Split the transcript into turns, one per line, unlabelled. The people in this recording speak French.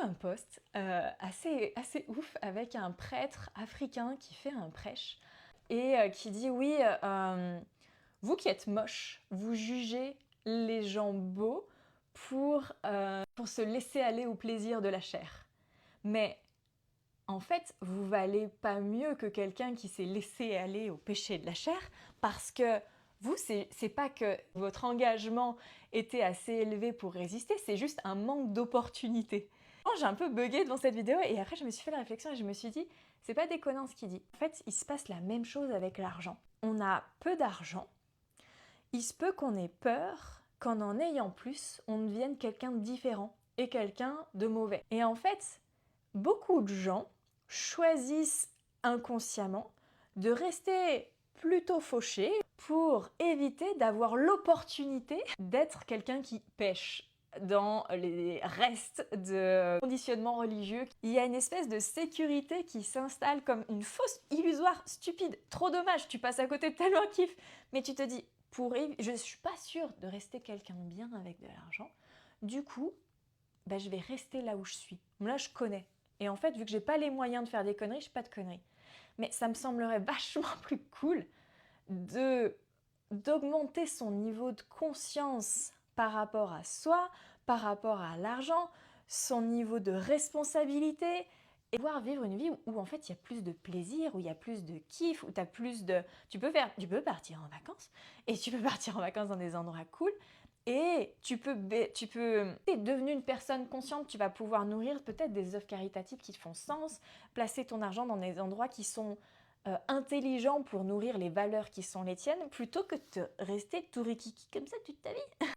un post assez ouf avec un prêtre africain qui fait un prêche et qui dit oui, vous qui êtes moche, vous jugez les gens beaux pour se laisser aller au plaisir de la chair. Mais en fait, vous valez pas mieux que quelqu'un qui s'est laissé aller au péché de la chair, parce que vous, c'est pas que votre engagement était assez élevé pour résister, c'est juste un manque d'opportunité. J'ai un peu bugué devant cette vidéo et après je me suis fait la réflexion et je me suis dit, c'est pas déconnant ce qu'il dit. En fait, il se passe la même chose avec l'argent. On a peu d'argent, il se peut qu'on ait peur qu'en ayant plus, on devienne quelqu'un de différent et quelqu'un de mauvais. Et en fait, beaucoup de gens choisissent inconsciemment de rester plutôt fauchés pour éviter d'avoir l'opportunité d'être quelqu'un qui pêche dans les restes de conditionnement religieux. Il y a une espèce de sécurité qui s'installe comme une fausse illusoire stupide. Trop dommage, tu passes à côté de tellement kiff. Mais tu te dis, je suis pas sûre de rester quelqu'un de bien avec de l'argent. Du coup, je vais rester là où je suis. Là, je connais. Et en fait, vu que j'ai pas les moyens de faire des conneries, je fais pas de conneries. Mais ça me semblerait vachement plus cool d'augmenter son niveau de conscience par rapport à soi, par rapport à l'argent, son niveau de responsabilité, et pouvoir vivre une vie où en fait il y a plus de plaisir, où il y a plus de kiff, où tu as plus de... Tu peux partir en vacances, et tu peux partir en vacances dans des endroits cool, et tu peux t'es devenu une personne consciente, tu vas pouvoir nourrir peut-être des œuvres caritatives qui te font sens, placer ton argent dans des endroits qui sont intelligents pour nourrir les valeurs qui sont les tiennes, plutôt que de rester tout rikiki comme ça toute ta vie.